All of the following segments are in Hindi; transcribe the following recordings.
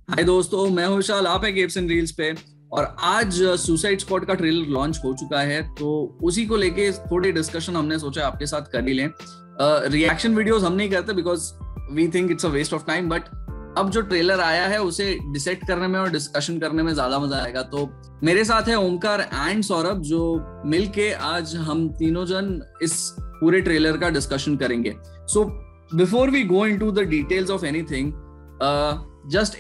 हाय दोस्तों, मैं हूं विशाल। आप है गेप्स एंड रील्स पे। और आज सुसाइड स्क्वाड का ट्रेलर लॉन्च हो चुका है, तो उसी को लेके थोड़ी डिस्कशन हमने सोचा आपके साथ कर ही लें। रिएक्शन वीडियोस हम नहीं करते because we think it's a waste of time, but अब जो ट्रेलर आया है उसे डिसाइड करने में और डिस्कशन करने में ज्यादा मजा आएगा। तो मेरे साथ है ओमकार एंड सौरभ, जो मिलके आज हम तीनों जन इस पूरे ट्रेलर का डिस्कशन करेंगे। So before we go into the details of anything, just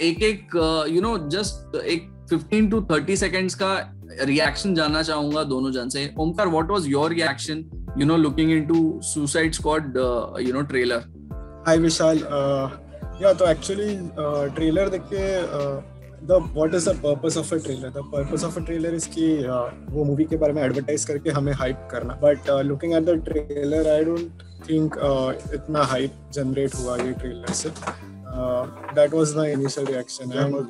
just एक 15 to 30 सेकेंड्स का रिएक्शन जानना चाहूंगा दोनों जन से। Omkar, what was your reaction looking into Suicide Squad trailer? Hi Vishal. या तो एक्चुअली ट्रेलर देख के what is the purpose of a trailer? The purpose of a trailer is कि वो मूवी के बारे में एडवर्टाइज करके हमें हाइप करना। But looking at the trailer I don't think इतना हाइप जनरेट हुआ ये ट्रेलर से। That was my initial reaction, and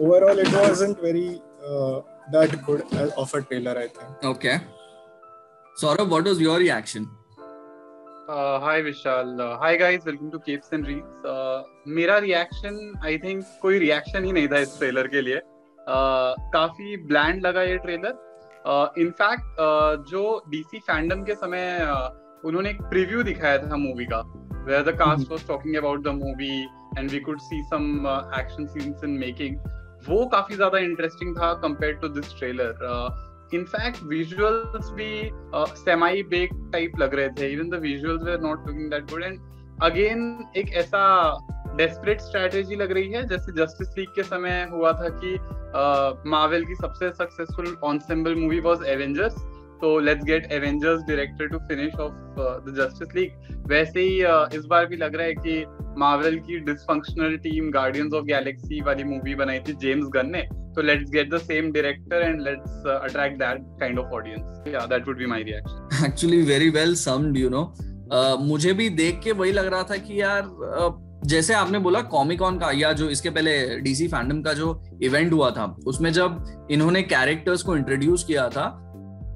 overall it wasn't very that good of a trailer, I think. Okay. Saurabh, what was your reaction? Hi Vishal. Hi guys, welcome to Capes and Reels. मेरा reaction I think कोई reaction ही नहीं था इस ट्रेलर के लिए। काफी bland लगा ये ट्रेलर। इनफैक्ट जो DC फैंडम के समय उन्होंने एक प्रीव्यू दिखाया था मूवी का, where the cast was talking about the movie and we could see some action scenes in making. वो काफी ज्यादा इंटरेस्टिंग था compared to this trailer. In fact, visuals भी semi baked type लग रहे थे. Even the visuals were not looking that good. And again एक ऐसा desperate strategy लग रही है जैसे Justice League के समय हुआ था कि Marvel की सबसे successful ensemble movie was Avengers. तो let's get Avengers director to finish off the Justice League. वैसे ही इस बार भी लग रहा है कि Marvel की dysfunctional team Guardians of Galaxy वाली मूवी बनाई थी जेम्स गन ने, तो let's get the same director and let's attract that kind of audience. Yeah, that would be my reaction. Actually very well summed, मुझे भी देख के वही लग रहा था कि यार जैसे आपने बोला कॉमिकॉन का या जो इसके पहले डीसी फैंडम का जो इवेंट हुआ था, उसमें जब इन्होंने कैरेक्टर्स को इंट्रोड्यूस किया था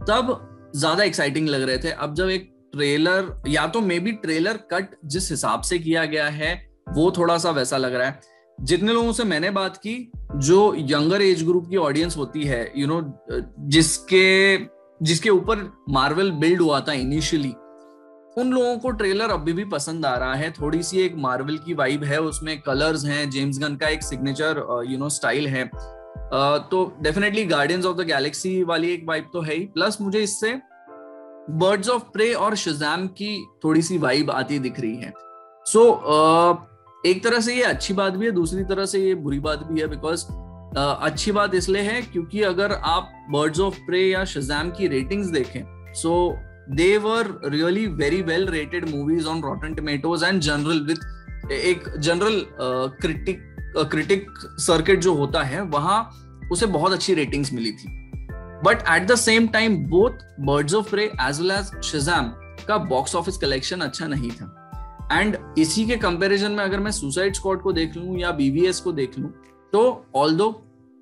तब ज्यादा एक्साइटिंग लग रहे थे। अब जब एक ट्रेलर, या तो मे बी ट्रेलर कट जिस हिसाब से किया गया है वो थोड़ा सा वैसा लग रहा है। जितने लोगों से मैंने बात की, जो यंगर एज ग्रुप की ऑडियंस होती है, जिसके ऊपर मार्वल बिल्ड हुआ था इनिशियली, उन लोगों को ट्रेलर अभी भी पसंद आ रहा है। थोड़ी सी एक मार्वल की वाइब है उसमें, कलर्स हैं, जेम्स गन का एक सिग्नेचर स्टाइल है। तो definitely guardians of the Galaxy वाली एक वाइब तो है ही, प्लस मुझे इससे बर्ड्स ऑफ प्रे और शज़ाम की थोड़ी सी वाइब आती दिख रही है। सो एक तरह से ये अच्छी बात भी है, दूसरी तरह से ये बुरी बात भी है। बिकॉज अच्छी बात इसलिए है क्योंकि अगर आप बर्ड्स ऑफ प्रे या शज़ाम की रेटिंग्स देखें, so they were really very well rated movies on Rotten Tomatoes and general with एक जनरल क्रिटिक सर्किट जो होता है वहां उसे बहुत अच्छी रेटिंग्स मिली थी। But at the same time both Birds of Prey as well as Shazam का बॉक्स ऑफिस कलेक्शन अच्छा नहीं था। एंड इसी के कंपैरिजन में अगर मैं सुसाइड स्क्वाड को देख लूं या बीवीएस को देख लूं, तो ऑल्दो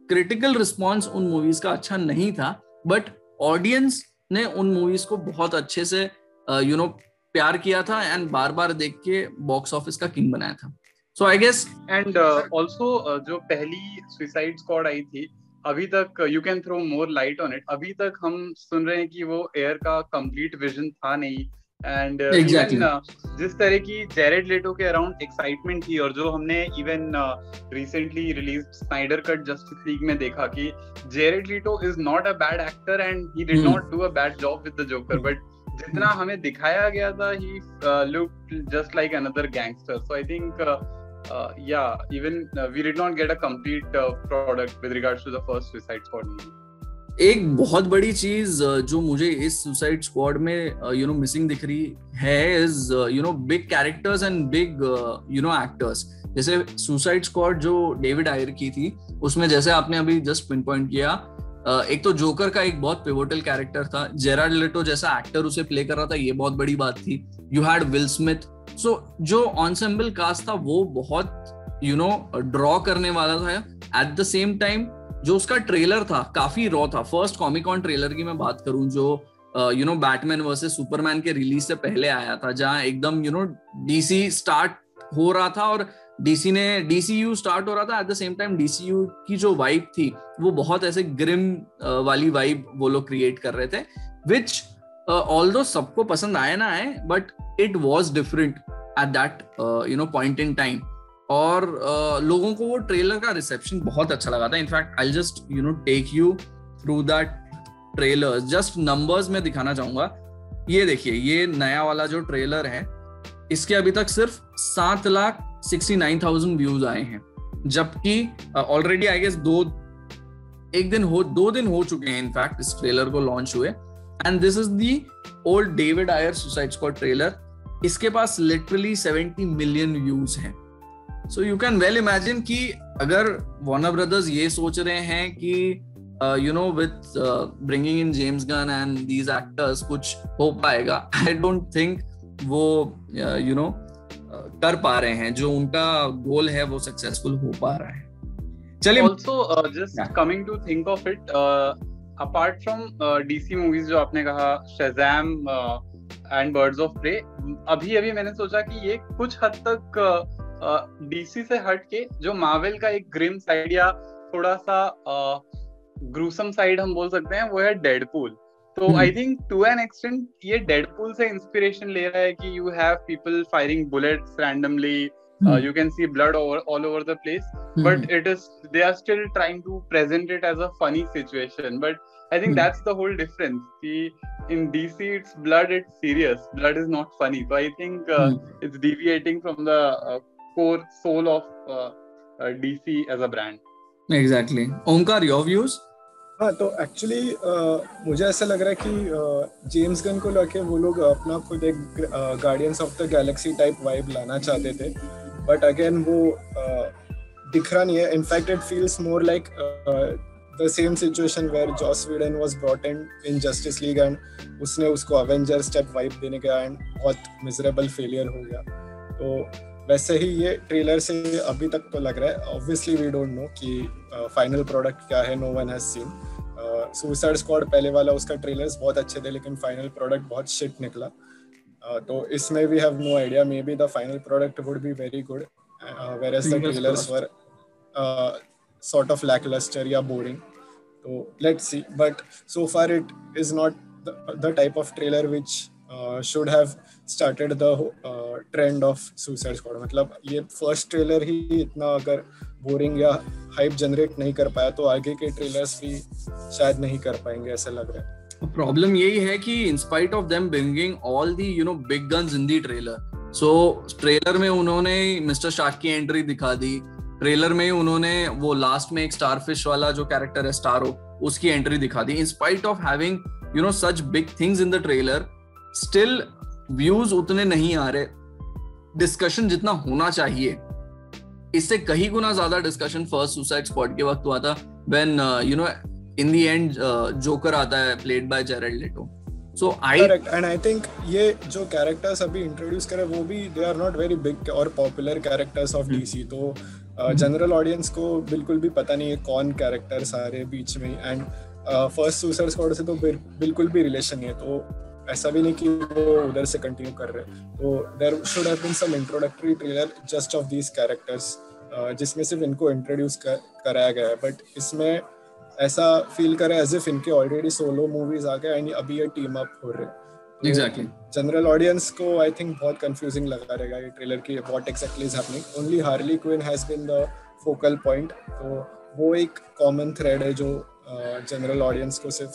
क्रिटिकल रिस्पॉन्स उन मूवीज का अच्छा नहीं था, बट ऑडियंस ने उन मूवीज को बहुत अच्छे से प्यार किया था एंड बार बार देख के बॉक्स ऑफिस का किंग बनाया था। So I guess and also जो पहली सुसाइड स्क्वाड आई थी, अभी तक you can throw more light on it. अभी तक हम सुन रहे हैं कि वो एयर का कंप्लीट विजन था नहीं। And exactly. जिस तरह की जेरेड लेटो के अराउंड एक्साइटमेंट थी, और जो हमने even recently released Snyder Cut Justice League में देखा कि Jared Leto is not a bad actor and he did not do a bad job with the Joker, but जितना हमें दिखाया गया था he looked just like another gangster. So I think even we did not get a complete product with regards to the first Suicide Squad movie. एक बहुत बड़ी चीज जो मुझे इस सुसाइड स्क्वाड में मिसिंग दिख रही है is big characters and big actors. जैसे सुसाइड स्क्वाड जो डेविड आयर की थी, उसमें जैसे आपने अभी जस्ट पिन पॉइंट किया, एक तो जोकर का एक बहुत पिवोटल कैरेक्टर था, जेराड लेटो जैसा एक्टर उसे प्ले कर रहा था, ये बहुत बड़ी बात थी। You had Will Smith. So जो एंसेम्बल कास्ट था वो बहुत ड्रॉ करने वाला था। एट द सेम टाइम जो उसका ट्रेलर था काफी रॉ था। फर्स्ट कॉमिकॉन ट्रेलर की मैं बात करूं जो बैटमैन वर्सेस सुपरमैन के रिलीज से पहले आया था, जहां एकदम डीसी स्टार्ट हो रहा था और DCU स्टार्ट हो रहा था, eight the same time DCU की जो वाइब थी वो बहुत ऐसे ग्रिम वाली वाइब वो लोग क्रिएट कर रहे थे, विच ऑल्दो सबको पसंद आए ना आए, but it was different at that point in time. और लोगों को वो ट्रेलर का रिसेप्शन बहुत अच्छा लगा था। In fact I just take you through that trailer, just numbers में दिखाना चाहूंगा। ये देखिए, ये नया वाला जो ट्रेलर है इसके अभी तक सिर्फ 7,69,000 व्यूज आए हैं, जबकि ऑलरेडी आई गेस 2 दिन हो चुके हैं इनफैक्ट इस ट्रेलर को लॉन्च हुए। And this is the old David Ayer Suicide Squad trailer, इसके पास लिटरली 70 मिलियन व्यूज हैं। So you can well imagine कि अगर वार्नर ब्रदर्स ये सोच रहे हैं कि with bringing in James Gunn and these actors कुछ हो पाएगा, I don't think वो कर पा रहे हैं, जो उनका गोल है वो सक्सेसफुल हो पा रहा है। चलिए, also just coming to think of it, apart from DC movies जो आपने कहा, Shazam and Birds of Prey, अभी मैंने सोचा कि ये कुछ हद तक DC से हट के जो मार्वल का एक ग्रिम साइड या थोड़ा सा ग्रूसम साइड हम बोल सकते हैं, वो है डेडपूल। तो I think to an extent ये डेडपूल से इंस्पिरेशन ले रहा है कि you have people firing bullets randomly, you can see blood all over the place, but they are still trying to present it as a funny situation. But I think that's the whole difference. See, in DC it's blood, it's serious. Blood is not funny. So I think it's deviating from the core soul of DC as a brand. Exactly. Omkar, your views? हाँ, तो एक्चुअली मुझे ऐसा लग रहा है कि जेम्स गन को लेके वो लोग अपना खुद एक guardians of the Galaxy type vibe लाना चाहते थे, बट अगेन वो दिख रहा नहीं है। In fact it feels more like the same situation where Joss Whedon was brought in Justice League and उसने उसको अवेंजर्स टाइप वाइब देने का एंड बहुत मिजरेबल फेलियर हो गया। तो वैसे ही ये ट्रेलर से अभी तक तो लग रहा है। ऑब्वियसली वी डोंट नो कि फाइनल प्रोडक्ट क्या है, no one has seen. Suicide Squad पहले वाला उसका ट्रेलर्स बहुत अच्छे थे, लेकिन फाइनल प्रोडक्ट बहुत शिट निकला। तो इसमें we have no idea, maybe the final product would be very good, whereas the trailers were sort of lackluster या boring. So let's see, but so far it is not the type of trailer which should have started the trend of Suicide Squad. मतलब ये फर्स्ट ट्रेलर ही इतना अगर बोरिंग या हाइप जनरेट नहीं कर पाया, तो आगे के ट्रेलर्स भी शायद नहीं कर पाएंगे, ऐसा लग रहा है। प्रॉब्लम यही है कि in spite of them bringing all the big guns in the trailer, so trailer में उन्होंने मिस्टर शार्क की एंट्री दिखा दी, ट्रेलर में उन्होंने वो लास्ट में एक स्टारफिश वाला जो कैरेक्टर है स्टारो, उसकी एंट्री दिखा दी। In spite of having such big things in the trailer, still views उतने नहीं आ रहे। डिस्कशन जितना होना चाहिए, इससे कहीं गुना ज्यादा डिस्कशन फर्स्ट सुसाइड स्क्वाड के वक्त हुआ था, when in the end Joker आता है played by Jared Leto. So correct, and I think ये जो कैरेक्टर्स अभी इंट्रोड्यूस करे वो भी they are not very big और पॉपुलर कैरेक्टर्स ऑफ डीसी। तो जनरल ऑडियंस को बिल्कुल भी पता नहीं है कौन कैरेक्टर्स आ रहे बीच में, एंड फर्स्ट सुसाइड स्क्वाड से तो बिल्कुल भी रिलेशन नहीं है। तो ऐसा भी नहीं कि वो उधर से कंटिन्यू कर रहे। तो there should have been some introductory trailer just of these characters, जिसमें सिर्फ इनको इंट्रोड्यूस कराया गया है, बट इसमें ऐसा फील करे एज इफ इनके ऑलरेडी सोलो मूवीज आ गए एंड अभी ये टीम अप हो रहे। एग्जैक्टली, जनरल ऑडियंस को आई थिंक बहुत कंफ्यूजिंग लगा रहेगा ये ट्रेलर की what exactly is happening. Only Harley Quinn has been the focal point, तो वो एक कॉमन थ्रेड है जो जनरल ऑडियंस को सिर्फ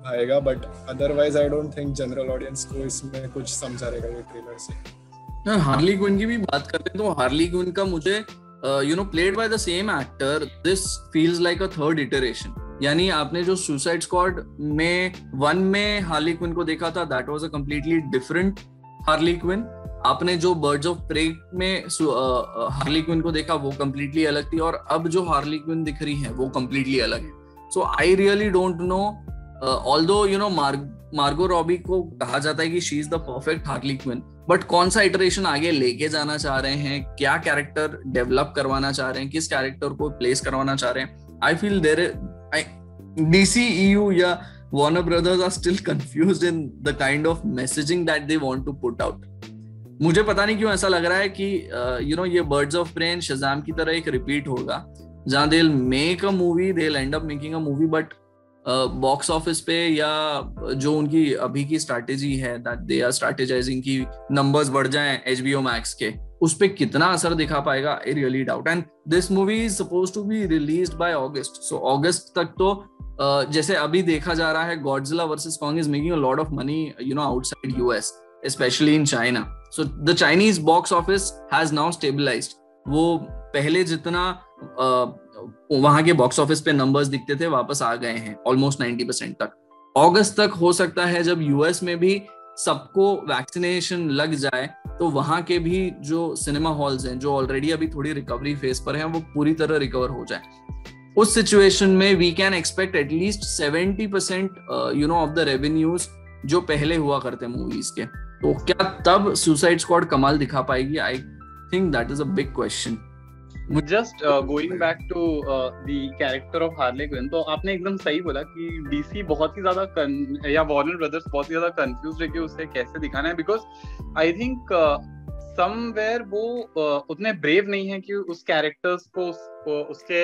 भाएगा, but otherwise I don't think general audience को इसमें कुछ समझा रहेगा ये ट्रेलर से। हार्ली क्विन की भी बात करते हैं तो हार्ली क्विन का मुझे played by the same actor, this feels like a third iteration. यानी आपने जो सुसाइड स्क्वाड में 1 में हार्ली क्विन को देखा था, that was a completely different Harley Quinn. आपने जो बर्ड्स ऑफ प्रे में हार्ली क्विन को देखा वो completely अलग थी, और अब जो हार्ली क्विन दिख रही है वो completely अलग है। So I really don't know, although Margot Robbie को कहा जाता है कि she is the perfect Harley Quinn, but कौन सा इटरेशन आगे लेके जाना चाह रहे हैं, क्या कैरेक्टर डेवलप करवाना चाह रहे हैं, किस कैरेक्टर को प्लेस करवाना चाह रहे हैं, आई फील DCEU या Warner Brothers are still confused in the kind of messaging that they want to put out. मुझे पता नहीं क्यों ऐसा लग रहा है कि ये Birds of Prey and Shazam की तरह एक रिपीट होगा, जहां they'll make a movie, they'll end up making a movie, but box office पे या जो उनकी अभी की स्ट्रैटेजी है दैट दे आर स्ट्रैटेजाइजिंग की नंबर्स बढ़ जाएं HBO मैक्स के, उस पे कितना असर दिखा पाएगा, I really doubt. And this movie is supposed to be released by August, so अगस्त तक तो जैसे अभी देखा जा रहा है Godzilla versus Kong is making a lot of money outside US, specially in China. So the Chinese box office has now stabilized. वो पहले जितना वहां के बॉक्स ऑफिस पे नंबर्स दिखते थे वापस आ गए हैं ऑलमोस्ट 90% तक। अगस्त तक हो सकता है जब US में भी सबको वैक्सीनेशन लग जाए तो वहां के भी जो सिनेमा हॉल्स हैं जो ऑलरेडी अभी थोड़ी रिकवरी फेज पर हैं वो पूरी तरह रिकवर हो जाए। उस सिचुएशन में we can expect at least 70% of the revenues जो पहले हुआ करते मूवीज के। तो क्या तब सुसाइड स्क्वाड कमाल दिखा पाएगी? I think that is a big question. Just going back to the character of Harley Quinn, तो आपने एकदम सही बोला कि DC बहुत ही ज्यादा या वार्नर ब्रदर्स बहुत ही ज्यादा कंफ्यूज है कि उसे कैसे दिखाना है, बिकॉज आई थिंक समवेयर वो उतने ब्रेव नहीं है कि उस कैरेक्टर्स को उसके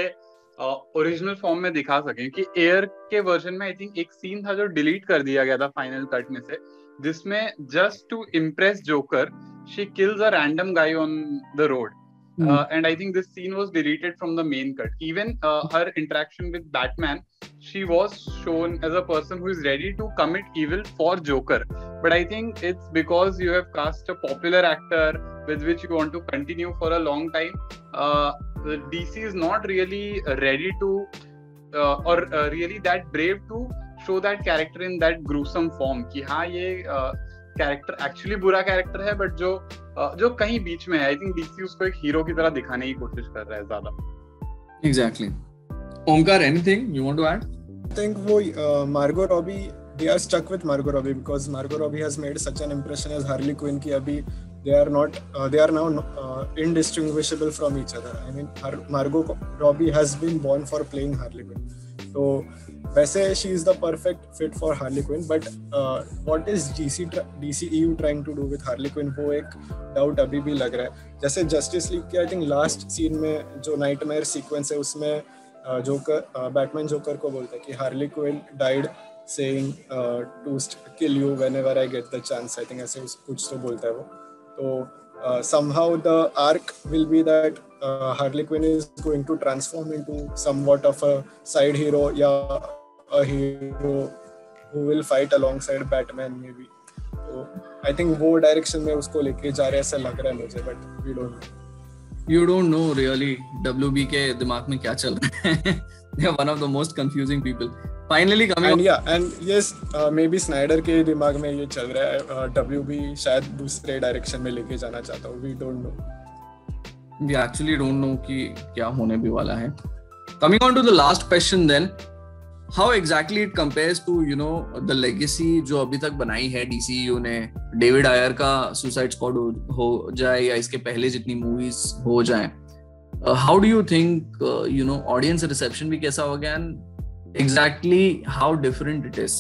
ओरिजिनल फॉर्म में दिखा सकें। कि एयर के वर्जन में आई थिंक एक सीन था जो डिलीट कर दिया गया था फाइनल कट में से, जिसमें just to impress Joker she kills a random guy on the road. And I think this scene was deleted from the main cut. Even her interaction with Batman, she was shown as a person who is ready to commit evil for Joker. But I think it's because you have cast a popular actor with which you want to continue for a long time. DC is not really ready to or really that brave to show that character in that gruesome form. कि हाँ ये कैरेक्टर एक्चुअली बुरा कैरेक्टर है, बट जो कहीं बीच में है। आई थिंक DC उसको एक हीरो की तरह दिखाने की कोशिश कर रहा है ज्यादा। Exactly. Omkar, anything you want to add? I think वो Margot Robbie, they are stuck with Margot Robbie because Margot Robbie has made such an impression as Harley Quinn कि अभी they are now indistinguishable from each other. I mean Margot Robbie has been born for playing Harley Quinn. So वैसे she is the perfect fit for Harley Quinn, but what is DCEU trying to do with Harley Quinn, वो एक डाउट अभी भी लग रहा है। जैसे जस्टिस लीग के आई थिंक लास्ट सीन में जो नाइटमेयर सीक्वेंस है उसमें बैटमैन जोकर को बोलता है कि Harley Quinn died saying to kill you whenever I get the chance. I think ऐसे कुछ तो बोलता है वो। तो somehow the arc will be that Harley Quinn is going to transform into somewhat of a side hero या a hero who will fight alongside Batman maybe. तो I think वो डायरेक्शन में उसको लेके जा रहे ऐसा लग रहा है मुझे, but we don't know. You don't know really WB के दिमाग में क्या चल रहा है। They are one of the most confusing people. Finally coming and yes, maybe Snyder के दिमाग में ये चल रहा है, WB शायद दूसरे डायरेक्शन में लेके जाना चाहता हूँ। We don't know. We actually don't know कि क्या होने भी वाला है। Coming on to the last question then, how exactly it compares to the legacy जो अभी तक बनाई है DCU ने। डेविड आयर का सुसाइड स्क्वाड हो जाए या इसके पहले जितनी मूवीज हो जाए, how do you think audience reception भी कैसा हो गया and exactly how different it is?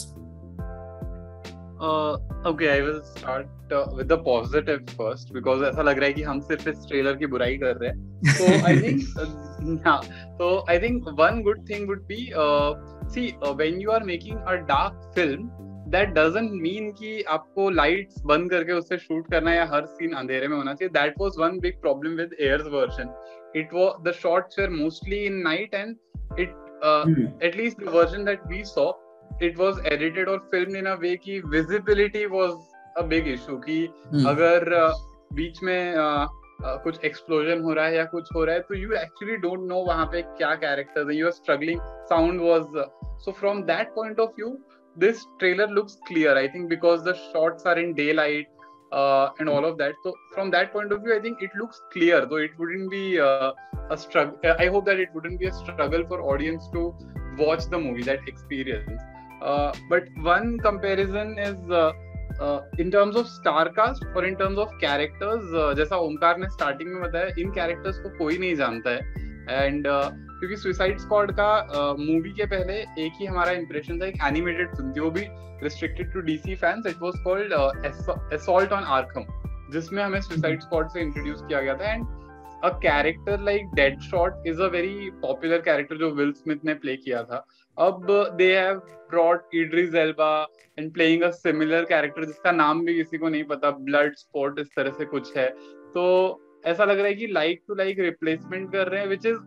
Okay, I will start with the positive first because ऐसा लग रहा है कि हम सिर्फ इस ट्रेलर की बुराई कर रहे हैं। So I think one good thing would be when you are making a dark film, that doesn't mean कि आपको लाइट्स बंद करके उससे शूट करना है या हर सीन अंधेरे में होना चाहिए। That was one big problem with Air's version. The shots were mostly in night and at least the version that we saw, it was edited or filmed in a way कि visibility was a big issue कि अगर बीच में कुछ explosion हो रहा है या कुछ हो रहा है तो you actually don't know वहाँ पे क्या characters हैं, you are struggling, sound was so from that point of view this trailer looks clear, I think, because the shots are in daylight and all of that. So from that point of view, I think it looks clear, though it wouldn't be a struggle. I hope that it wouldn't be a struggle for audience to watch the movie, that experience. But one comparison is in terms of star cast or in terms of characters. जैसा ओमकार ने starting में बताया, इन characters को कोई नहीं जानता है and क्योंकि सुसाइड स्क्वाड का मूवी के पहले एक ही हमारा इंप्रेशन था, एक एनिमेटेड फिल्म थी, वो भी restricted to DC fans. It was called Assault on Arkham. जिसमें हमें सुसाइड स्क्वाड से इंट्रोड्यूस किया गया था. And a character like Deadshot is a very popular character जो विल स्मिथ ने प्ले किया था. अब they have brought Idris Elba and playing a similar character जिसका नाम भी किसी को नहीं पता, ब्लड स्पॉट इस तरह से कुछ है. तो ऐसा लग रहा है कि लाइक टू लाइक रिप्लेसमेंट कर रहे हैं, which is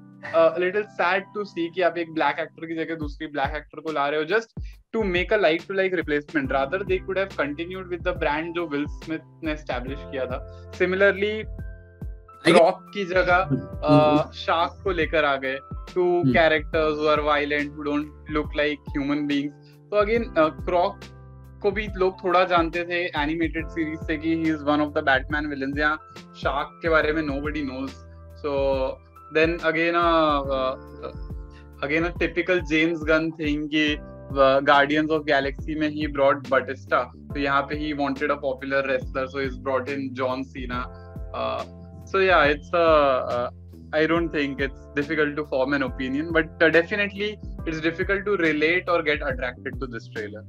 little sad to see कि आप एक ब्लैक एक्टर की जगह दूसरी ब्लैक एक्टर को ला रहे हो just to make a like to like replacement. Rather they could have continued with the brand जो विल स्मिथ ने एस्टैब्लिश किया था. सिमिलरली रॉक की जगह शार्क को लेकर आ गए, two characters who are violent, who don't look like human beings. तो अगेन क्रॉक को भी लोग थोड़ा जानते थे एनिमेटेड सीरीज से कि he is one of the Batman villains. या शार्क के बारे में nobody knows. So then again a typical James Gunn thing कि गार्डियंस ऑफ गैलेक्सी में ही ब्रॉट बटिस्टा, तो यहाँ पे he wanted a popular wrestler, so is brought in John Cena. So yeah, I don't think it's difficult to form an opinion, but definitely it's difficult to relate or get attracted to this trailer.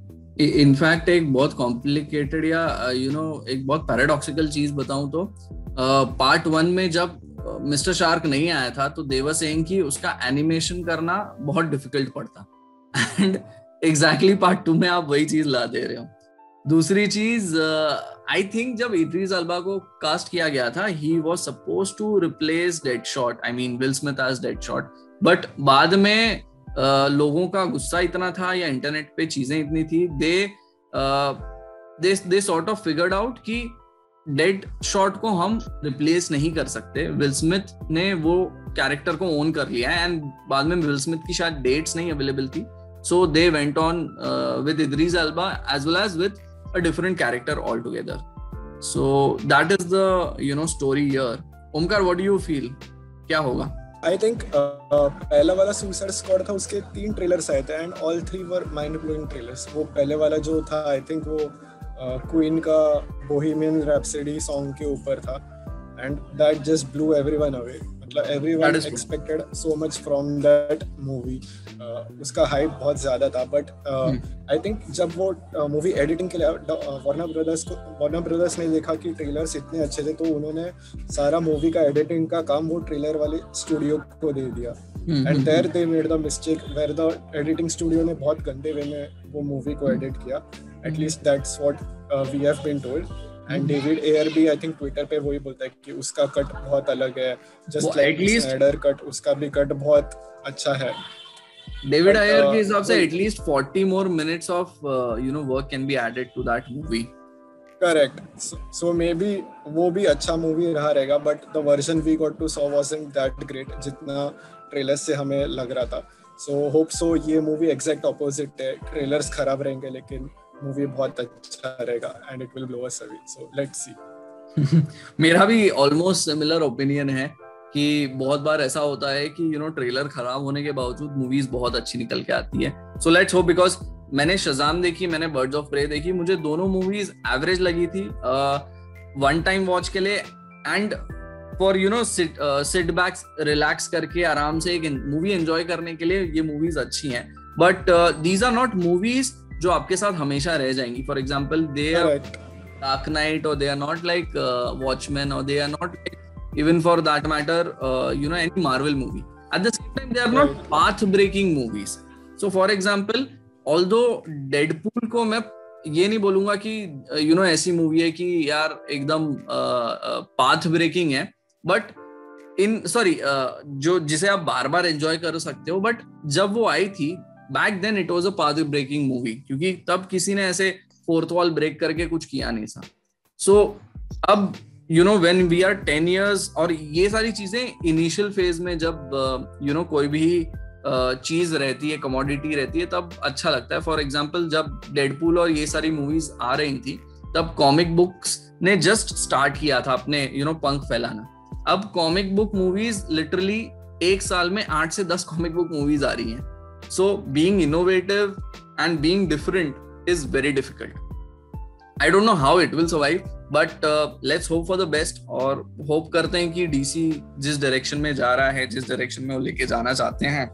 In fact, एक बहुत complicated या एक बहुत paradoxical चीज बताऊं तो पार्ट 1 में जब मिस्टर शार्क नहीं आया था तो they were saying कि उसका एनिमेशन करना बहुत डिफिकल्ट पड़ता, एंड एग्जैक्टली पार्ट 2 में आप वही चीज ला दे रहे हो. दूसरी चीज, आई थिंक जब इद्रिस अल्बा को कास्ट किया गया था, he was supposed to replace Deadshot, I mean Will Smith as Deadshot, but बाद में लोगों का गुस्सा इतना था या इंटरनेट पे चीजें इतनी थी, they sort of figured out कि डेडशॉट को हम रिप्लेस नहीं कर सकते. विल स्मिथ ने वो कैरेक्टर को ओन कर लिया है, एंड बाद में विल स्मिथ की शायद डेट्स नहीं अवेलेबल थी, so they went on with Idris Elba as well as with a different character altogether. So that is the story here. Omkar, what do you feel? क्या होगा? I think पहला वाला Suicide Squad था, उसके 3 ट्रेलर्स आए थे and all 3 were mind blowing trailers. वो पहले वाला जो था I think वो क्वीन का Bohemian Rhapsody सॉन्ग के ऊपर था, and that just blew everyone away. मतलब everyone expected so much from that movie. उसका हाइप बहुत ज्यादा था, बट आई थिंक जब वो मूवी एडिटिंग के लिए वार्नर ब्रदर्स ने देखा कि ट्रेलर्स इतने अच्छे थे, तो उन्होंने सारा मूवी का एडिटिंग का काम वो ट्रेलर वाले स्टूडियो को दे दिया. And there they made the mistake where the editing studio ने बहुत गंदे वे में वो मूवी को एडिट किया. At least that's what we have been told. And David Ayer भी आई थिंक ट्विटर पे वही बोलता है कि उसका कट बहुत अलग है, जस्ट लाइक स्नाइडर कट, उसका भी कट बहुत अच्छा है. डेविड आयर के हिसाब से at least 40 more minutes of work can be added to that movie. Correct. So maybe वो भी अच्छा मूवी रहा रहेगा, but the version we got to saw wasn't that great जितना ट्रेलर्स से हमें लग रहा था. So hope so ये मूवी exact opposite है, ट्रेलर्स खराब रहेंगे लेकिन मूवी बहुत अच्छा रहेगा and it will blow us away. So let's see. मेरा भी almost similar opinion है कि बहुत बार ऐसा होता है कि ट्रेलर खराब होने के बावजूद मूवीज बहुत अच्छी निकल के आती है. सो लेट्स होप, बिकॉज मैंने शज़ाम देखी, मैंने बर्ड्स ऑफ प्रे देखी, मुझे दोनों मूवीज एवरेज लगी थी वन टाइम वॉच के लिए, and for sit back relax करके आराम से एक मूवी एंजॉय करने के लिए ये मूवीज अच्छी हैं. But these are not movies जो आपके साथ हमेशा रह जाएंगी. For example they are Dark Knight, और they are not like Watchman, और they are not like even for that matter any Marvel movie. At the same time they are not path breaking movies. So for example, although Deadpool को मैं ये नहीं बोलूंगा कि ऐसी मूवी है कि यार एकदम पाथ ब्रेकिंग है, बट जो जिसे आप बार बार एंजॉय कर सकते हो, बट जब वो आई थी back then it was a path breaking movie, क्योंकि तब किसी ने ऐसे फोर्थ वॉल ब्रेक करके कुछ किया नहीं था. सो अब when we are 10 years, और ये सारी चीजें इनिशियल फेज में जब कोई भी चीज रहती है, कमोडिटी रहती है, तब अच्छा लगता है. फॉर एग्जांपल जब डेडपूल और ये सारी मूवीज आ रही थी, तब कॉमिक बुक्स ने जस्ट स्टार्ट किया था अपने पंख फैलाना. अब कॉमिक बुक मूवीज लिटरली एक साल में 8 से 10 कॉमिक बुक मूवीज आ रही हैं. So being innovative and being different is very difficult. I don't know how it will survive, but let's hope for the best. और hope करते हैं कि DC जिस डायरेक्शन में जा रहा है, जिस डायरेक्शन में वो लेके जाना चाहते हैं,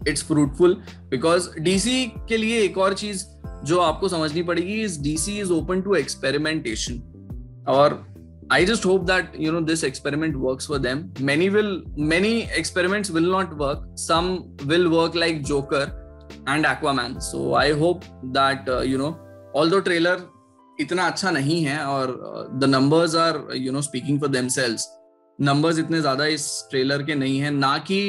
it's fruitful. Because DC के लिए एक और चीज जो आपको समझनी पड़ेगी is DC is open to experimentation. और I just hope that this experiment works for them. Many experiments will not work. Some will work like Joker and Aquaman. So I hope that although trailer इतना अच्छा नहीं है और the numbers are speaking for themselves. Numbers इतने ज्यादा इस ट्रेलर के नहीं है, ना कि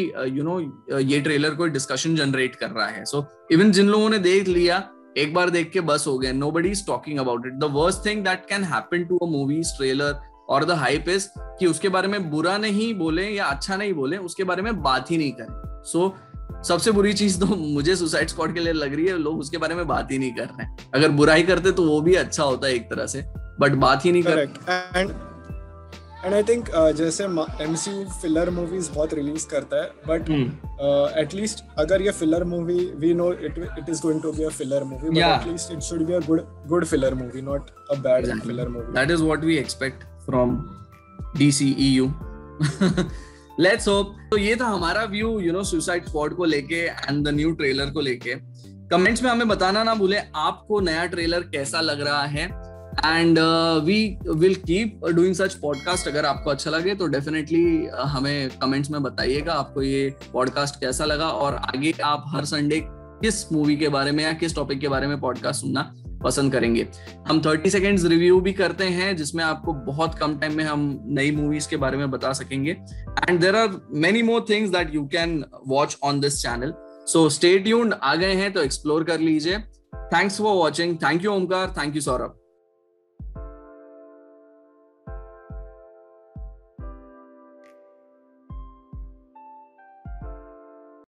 ये ट्रेलर कोई डिस्कशन जनरेट कर रहा है. So even जिन लोगों ने देख लिया, एक बार देख के बस हो गया. Nobody is talking about it. The worst thing that can happen to a movie's trailer और द हाइप इज कि उसके बारे में बुरा नहीं बोले या अच्छा नहीं बोले, उसके बारे में बात ही नहीं करें. सो सबसे बुरी चीज तो मुझे सुसाइड स्क्वाड के लिए लग रही है, लोग उसके बारे में बात ही नहीं कर रहे हैं. अगर बुरा ही करते तो वो भी अच्छा होता है एक तरह से, बट बात ही नहीं कर रहे. एंड आई थिंक जैसे MCU फिलर मूवीज बहुत रिलीज करता है, बट एटलीस्ट अगर ये filler movie, we know it is going to be a filler movie, but at least it should be a good filler movie, not a bad filler movie. That is what we expect from DCEU. Let's hope. तो ये था हमारा व्यू सुसाइड स्क्वाड को लेके एंड द न्यू ट्रेलर को लेके. कमेंट्स में हमें बताना ना भूले आपको नया ट्रेलर कैसा लग रहा है, and we will keep doing such podcast. अगर आपको अच्छा लगे तो डेफिनेटली हमें कमेंट्स में बताइएगा आपको ये पॉडकास्ट कैसा लगा, और आगे आप हर संडे किस मूवी के बारे में या किस टॉपिक के बारे में पॉडकास्ट सुनना पसंद करेंगे. हम 30 सेकेंड्स रिव्यू भी करते हैं जिसमें आपको बहुत कम टाइम में हम नई मूवीज के बारे में बता सकेंगे, and there are many more things that you can watch on this channel. So stay tuned. आ गए हैं तो एक्सप्लोर कर लीजिए. Thanks for watching. Thank you Omkar. Thank you Saurabh.